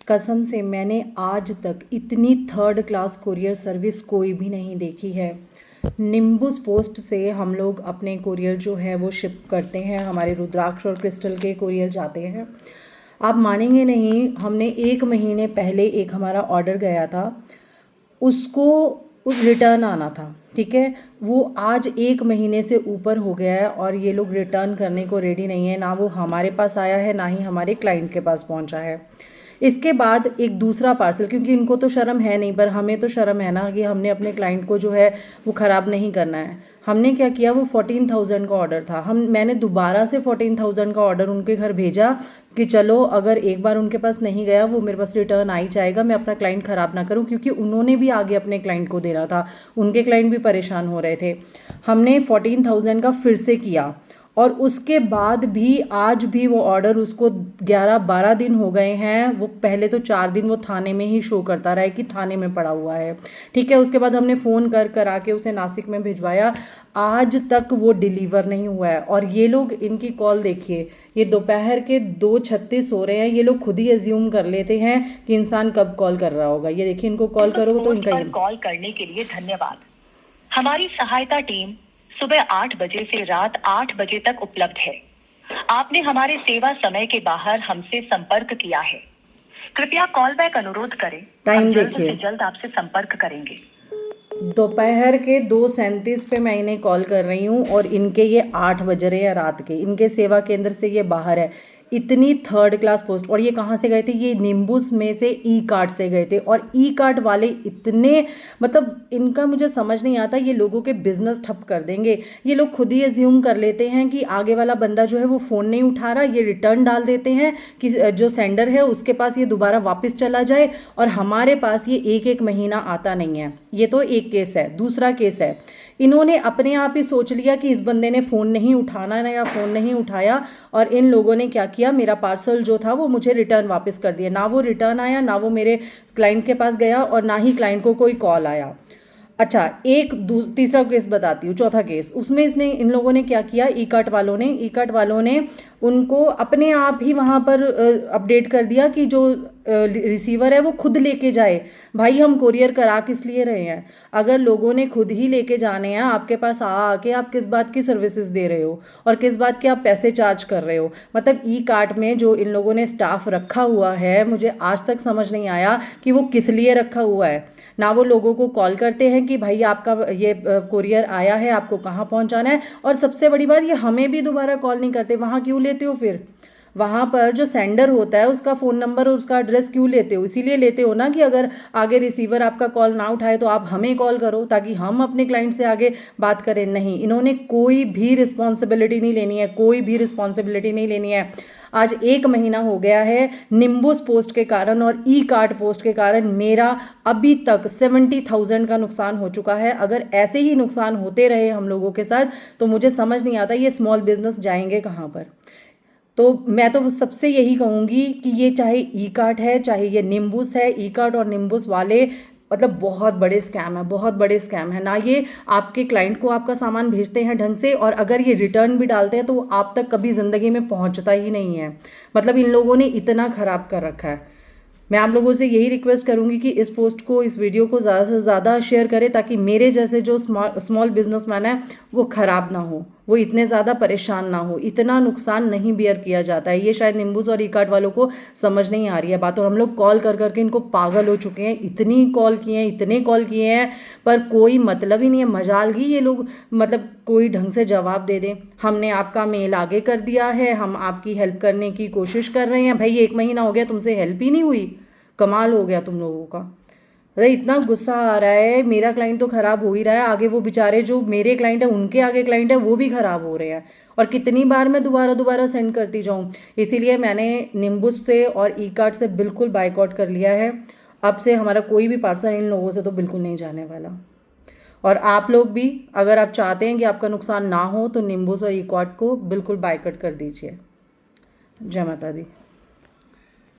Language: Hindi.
कसम से मैंने आज तक इतनी थर्ड क्लास कुरियर सर्विस कोई भी नहीं देखी है। निम्बुस पोस्ट से हम लोग अपने कुरियर जो है वो शिप करते हैं, हमारे रुद्राक्ष और क्रिस्टल के कुरियर जाते हैं। आप मानेंगे नहीं, हमने 1 महीने पहले एक हमारा ऑर्डर गया था, उसको रिटर्न आना था, ठीक है। वो आज 1 महीने से ऊपर हो गया है और ये लोग रिटर्न करने को रेडी नहीं है। ना वो हमारे पास आया है, ना ही हमारे क्लाइंट के पास पहुंचा है। इसके बाद एक दूसरा पार्सल, क्योंकि इनको तो शर्म है नहीं पर हमें तो शर्म है ना कि हमने अपने क्लाइंट को जो है वो ख़राब नहीं करना है। हमने क्या किया, वो 14,000 का ऑर्डर था, मैंने दोबारा से 14,000 का ऑर्डर उनके घर भेजा कि चलो अगर एक बार उनके पास नहीं गया वो मेरे पास रिटर्न आ ही जाएगा, मैं अपना क्लाइंट ख़राब ना करूं, क्योंकि उन्होंने भी आगे अपने क्लाइंट को देना था, उनके क्लाइंट भी परेशान हो रहे थे। हमने 14,000 का फिर से किया और उसके बाद भी आज भी वो ऑर्डर उसको 11-12 दिन हो गए हैं। वो पहले तो 4 दिन वो थाने में ही शो करता रहा है कि थाने में पड़ा हुआ है, ठीक है। उसके बाद हमने फ़ोन कर आके उसे नासिक में भिजवाया, आज तक वो डिलीवर नहीं हुआ है। और ये लोग, इनकी कॉल देखिए, ये दोपहर के 2:36 हो रहे हैं, ये लोग खुद ही एज्यूम कर लेते हैं कि इंसान कब कॉल कर रहा होगा। ये देखिए, इनको कॉल करोगे तो इनका कॉल करने के लिए धन्यवाद। हमारी सहायता टीम सुबह 8 बजे से रात 8 बजे तक उपलब्ध है। आपने हमारे सेवा समय के बाहर हमसे संपर्क किया है, कृपया कॉल बैक अनुरोध करें। टाइम हम जल्द देखिए, से जल्द आपसे संपर्क करेंगे। दोपहर के 2:37 पे मैं इन्हें कॉल कर रही हूँ और इनके ये 8 बज रहे हैं रात के। इनके सेवा केंद्र से ये बाहर है। इतनी थर्ड क्लास पोस्ट। और ये कहाँ से गए थे, ये निम्बुस में से ई कार्ट से गए थे। और ई कार्ट वाले इतने, मतलब इनका मुझे समझ नहीं आता, ये लोगों के बिजनेस ठप कर देंगे। ये लोग खुद ही एज्यूम कर लेते हैं कि आगे वाला बंदा जो है वो फ़ोन नहीं उठा रहा, ये रिटर्न डाल देते हैं कि जो सेंडर है उसके पास ये दोबारा वापस चला जाए, और हमारे पास ये 1-1 महीना आता नहीं है। ये तो एक केस है। दूसरा केस है, इन्होंने अपने आप ही सोच लिया कि इस बंदे ने फ़ोन नहीं उठाना है या फ़ोन नहीं उठाया, और इन लोगों ने क्या किया, मेरा पार्सल जो था वो मुझे रिटर्न वापस कर दिया। ना वो रिटर्न आया, ना वो मेरे क्लाइंट के पास गया, और ना ही क्लाइंट को कोई कॉल आया। अच्छा, तीसरा केस बताती हूँ, चौथा केस। उसमें इन लोगों ने क्या किया, ई कार्ट वालों ने उनको अपने आप ही वहाँ पर अपडेट कर दिया कि जो रिसीवर है वो खुद लेके जाए। भाई, हम कोरियर करा किस लिए रहे हैं? अगर लोगों ने खुद ही लेके जाने हैं आपके पास आके, आप किस बात की सर्विसेज दे रहे हो और किस बात के आप पैसे चार्ज कर रहे हो? मतलब ई कार्ट में जो इन लोगों ने स्टाफ रखा हुआ है, मुझे आज तक समझ नहीं आया कि वो किस लिए रखा हुआ है। ना वो लोगों को कॉल करते हैं कि भाई आपका ये कोरियर आया है, आपको कहाँ पहुँचाना है। और सबसे बड़ी बात, ये हमें भी दोबारा कॉल नहीं करते। वहाँ क्यों लेते हो फिर? वहाँ पर जो सेंडर होता है उसका फ़ोन नंबर और उसका एड्रेस क्यों लेते हो? इसीलिए लेते हो ना कि अगर आगे रिसीवर आपका कॉल ना उठाए तो आप हमें कॉल करो, ताकि हम अपने क्लाइंट से आगे बात करें। नहीं, इन्होंने कोई भी रिस्पॉन्सिबिलिटी नहीं लेनी है, कोई भी रिस्पॉन्सिबिलिटी नहीं लेनी है। आज 1 महीना हो गया है निम्बुस पोस्ट के कारण और ई कार्ट पोस्ट के कारण मेरा अभी तक 70,000 का नुकसान हो चुका है। अगर ऐसे ही नुकसान होते रहे हम लोगों के साथ तो मुझे समझ नहीं आता ये स्मॉल बिजनेस जाएंगे कहाँ पर। तो मैं तो सबसे यही कहूँगी कि ये चाहे ई कार्ट है, चाहे ये निम्बुस है, ई कार्ट और निम्बुस वाले मतलब बहुत बड़े स्कैम है, बहुत बड़े स्कैम है ना। ये आपके क्लाइंट को आपका सामान भेजते हैं ढंग से, और अगर ये रिटर्न भी डालते हैं तो वो आप तक कभी ज़िंदगी में पहुंचता ही नहीं है। मतलब इन लोगों ने इतना ख़राब कर रखा है। मैं आप लोगों से यही रिक्वेस्ट करूंगी कि इस पोस्ट को, इस वीडियो को ज़्यादा से ज़्यादा शेयर करें, ताकि मेरे जैसे जो स्मॉल बिजनेसमैन है वो ख़राब ना हो, वो इतने ज़्यादा परेशान ना हो। इतना नुकसान नहीं बियर किया जाता है। ये शायद निम्बुस और ई कार्ट वालों को समझ नहीं आ रही है बात, और हम लोग कॉल कर करके इनको पागल हो चुके हैं। इतनी कॉल किए हैं, इतने कॉल किए हैं, पर कोई मतलब ही नहीं है। मजाल ही ये लोग मतलब कोई ढंग से जवाब दे दें। हमने आपका मेल आगे कर दिया है, हम आपकी हेल्प करने की कोशिश कर रहे हैं। भाई, 1 महीना हो गया, तुमसे हेल्प ही नहीं हुई। कमाल हो गया तुम लोगों का। अरे इतना गुस्सा आ रहा है। मेरा क्लाइंट तो ख़राब हो ही रहा है, आगे वो बेचारे जो मेरे क्लाइंट है उनके आगे क्लाइंट है वो भी ख़राब हो रहे हैं। और कितनी बार मैं दोबारा सेंड करती जाऊँ। इसीलिए मैंने निम्बुस से और ई कार्ट से बिल्कुल बाइकआउट कर लिया है। अब से हमारा कोई भी पार्सल इन लोगों से तो बिल्कुल नहीं जाने वाला। और आप लोग भी, अगर आप चाहते हैं कि आपका नुकसान ना हो, तो निम्बुस और ई कार्ट को बिल्कुल बाइकआउट कर दीजिए। जय माता दी।